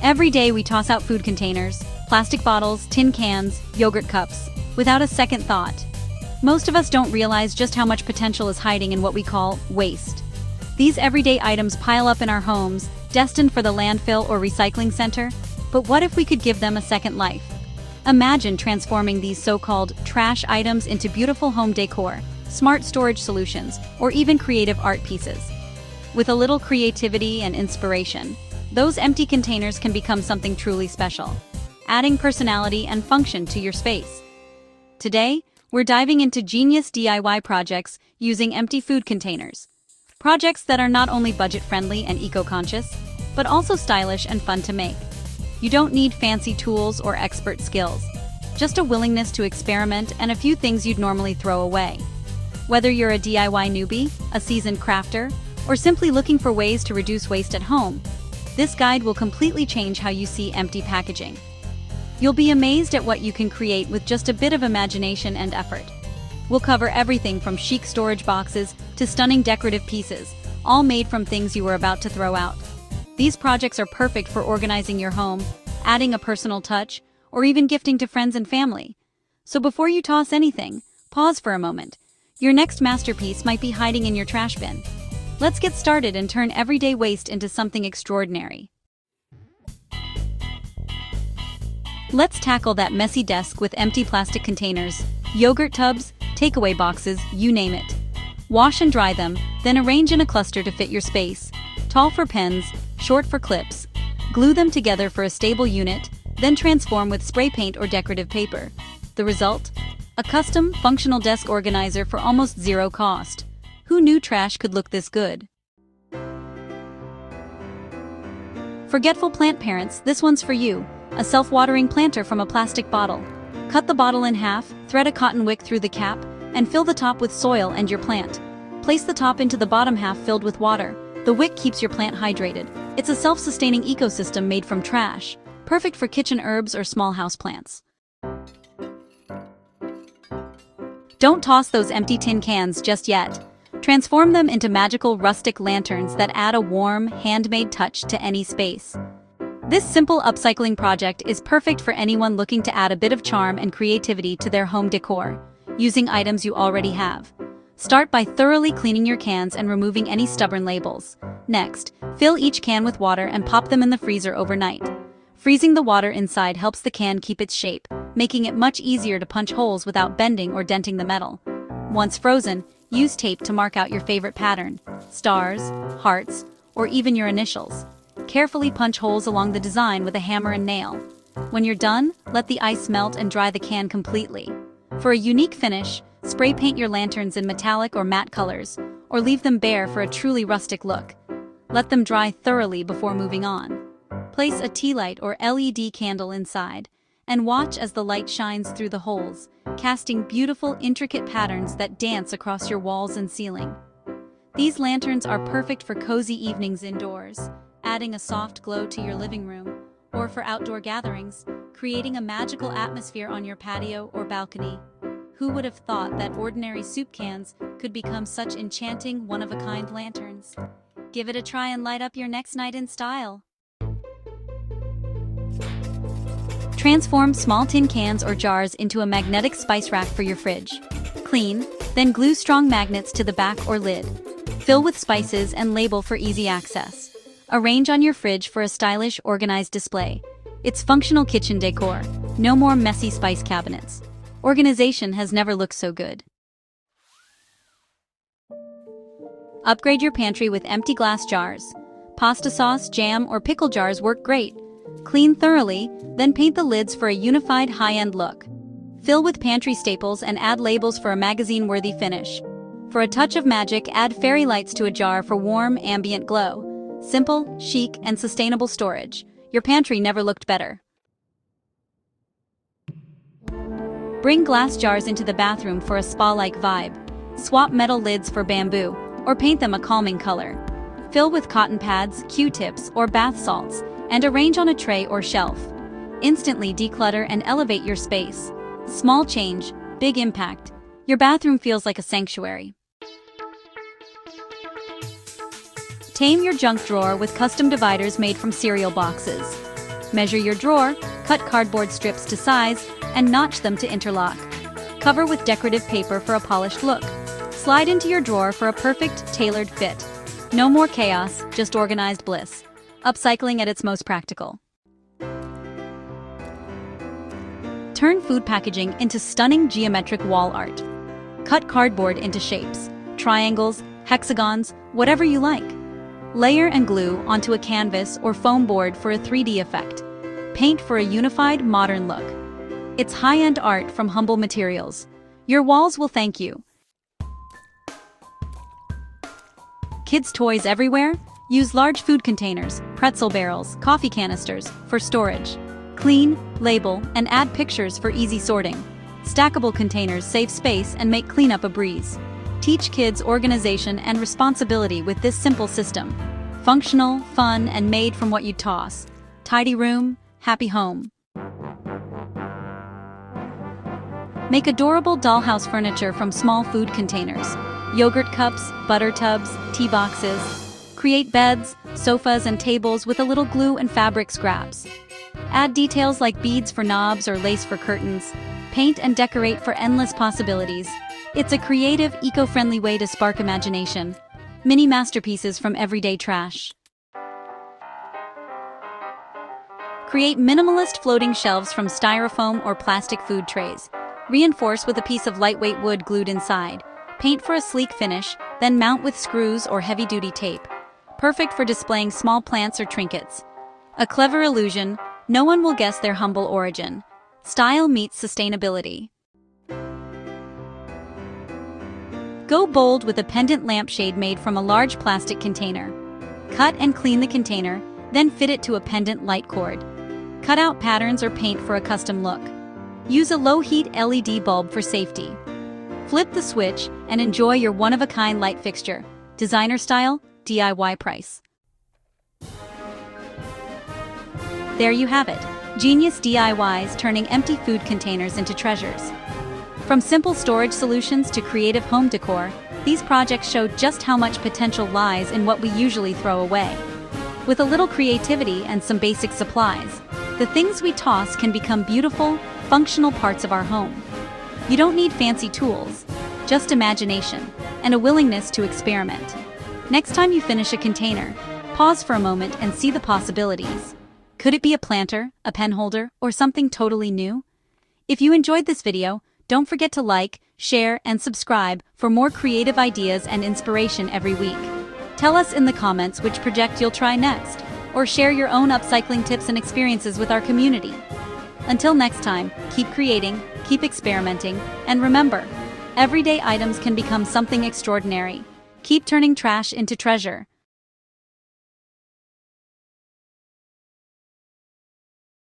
Every day we toss out food containers, plastic bottles, tin cans, yogurt cups, without a second thought. Most of us don't realize just how much potential is hiding in what we call waste. These everyday items pile up in our homes, destined for the landfill or recycling center, but what if we could give them a second life? Imagine transforming these so-called trash items into beautiful home decor, smart storage solutions, or even creative art pieces. With a little creativity and inspiration, those empty containers can become something truly special, adding personality and function to your space. Today, we're diving into genius DIY projects using empty food containers. Projects that are not only budget-friendly and eco-conscious, but also stylish and fun to make. You don't need fancy tools or expert skills, just a willingness to experiment and a few things you'd normally throw away. Whether you're a DIY newbie, a seasoned crafter, or simply looking for ways to reduce waste at home, this guide will completely change how you see empty packaging. You'll be amazed at what you can create with just a bit of imagination and effort. We'll cover everything from chic storage boxes to stunning decorative pieces, all made from things you were about to throw out. These projects are perfect for organizing your home, adding a personal touch, or even gifting to friends and family. So before you toss anything, pause for a moment. Your next masterpiece might be hiding in your trash bin. Let's get started and turn everyday waste into something extraordinary. Let's tackle that messy desk with empty plastic containers, yogurt tubs, takeaway boxes, you name it. Wash and dry them, then arrange in a cluster to fit your space. Tall for pens, short for clips. Glue them together for a stable unit, then transform with spray paint or decorative paper. The result? A custom, functional desk organizer for almost zero cost. Who knew trash could look this good? Forgetful plant parents, this one's for you. A self-watering planter from a plastic bottle. Cut the bottle in half, thread a cotton wick through the cap, and fill the top with soil and your plant. Place the top into the bottom half filled with water. The wick keeps your plant hydrated. It's a self-sustaining ecosystem made from trash, perfect for kitchen herbs or small houseplants. Don't toss those empty tin cans just yet. Transform them into magical rustic lanterns that add a warm, handmade touch to any space. This simple upcycling project is perfect for anyone looking to add a bit of charm and creativity to their home decor, using items you already have. Start by thoroughly cleaning your cans and removing any stubborn labels. Next, fill each can with water and pop them in the freezer overnight. Freezing the water inside helps the can keep its shape, making it much easier to punch holes without bending or denting the metal. Once frozen, use tape to mark out your favorite pattern, stars, hearts, or even your initials. Carefully punch holes along the design with a hammer and nail. When you're done, let the ice melt and dry the can completely. For a unique finish, spray paint your lanterns in metallic or matte colors, or leave them bare for a truly rustic look. Let them dry thoroughly before moving on. Place a tea light or LED candle inside, and watch as the light shines through the holes, casting beautiful, intricate patterns that dance across your walls and ceiling. These lanterns are perfect for cozy evenings indoors, adding a soft glow to your living room, or for outdoor gatherings, creating a magical atmosphere on your patio or balcony. Who would have thought that ordinary soup cans could become such enchanting, one-of-a-kind lanterns? Give it a try and light up your next night in style. Transform small tin cans or jars into a magnetic spice rack for your fridge. Clean, then glue strong magnets to the back or lid. Fill with spices and label for easy access. Arrange on your fridge for a stylish, organized display. It's functional kitchen decor. No more messy spice cabinets. Organization has never looked so good. Upgrade your pantry with empty glass jars. Pasta sauce, jam, or pickle jars work great. Clean thoroughly, then paint the lids for a unified high-end look. Fill with pantry staples and add labels for a magazine-worthy finish. For a touch of magic, add fairy lights to a jar for warm, ambient glow. Simple, chic, and sustainable storage. Your pantry never looked better. Bring glass jars into the bathroom for a spa-like vibe. Swap metal lids for bamboo, or paint them a calming color. Fill with cotton pads, Q-tips, or bath salts, and arrange on a tray or shelf. Instantly declutter and elevate your space. Small change, big impact. Your bathroom feels like a sanctuary. Tame your junk drawer with custom dividers made from cereal boxes. Measure your drawer, cut cardboard strips to size, and notch them to interlock. Cover with decorative paper for a polished look. Slide into your drawer for a perfect, tailored fit. No more chaos, just organized bliss. Upcycling at its most practical. Turn food packaging into stunning geometric wall art. Cut cardboard into shapes, triangles, hexagons, whatever you like. Layer and glue onto a canvas or foam board for a 3D effect. Paint for a unified, modern look. It's high-end art from humble materials. Your walls will thank you. Kids' toys everywhere? Use large food containers, pretzel barrels, coffee canisters for storage. Clean, label, and add pictures for easy sorting. Stackable containers save space and make cleanup a breeze. Teach kids organization and responsibility with this simple system. Functional, fun, and made from what you toss. Tidy room, happy home. Make adorable dollhouse furniture from small food containers. Yogurt cups, butter tubs, tea boxes. Create beds, sofas, and tables with a little glue and fabric scraps. Add details like beads for knobs or lace for curtains. Paint and decorate for endless possibilities. It's a creative, eco-friendly way to spark imagination. Mini masterpieces from everyday trash. Create minimalist floating shelves from styrofoam or plastic food trays. Reinforce with a piece of lightweight wood glued inside. Paint for a sleek finish, then mount with screws or heavy-duty tape. Perfect for displaying small plants or trinkets. A clever illusion, no one will guess their humble origin. Style meets sustainability. Go bold with a pendant lampshade made from a large plastic container. Cut and clean the container, then fit it to a pendant light cord. Cut out patterns or paint for a custom look. Use a low-heat LED bulb for safety. Flip the switch and enjoy your one-of-a-kind light fixture. Designer style, DIY price. There you have it. Genius DIYs turning empty food containers into treasures. From simple storage solutions to creative home decor, these projects show just how much potential lies in what we usually throw away. With a little creativity and some basic supplies, the things we toss can become beautiful, functional parts of our home. You don't need fancy tools, just imagination and a willingness to experiment. Next time you finish a container, pause for a moment and see the possibilities. Could it be a planter, a pen holder, or something totally new? If you enjoyed this video, don't forget to like, share, and subscribe for more creative ideas and inspiration every week. Tell us in the comments which project you'll try next, or share your own upcycling tips and experiences with our community. Until next time, keep creating, keep experimenting, and remember, everyday items can become something extraordinary. Keep turning trash into treasure.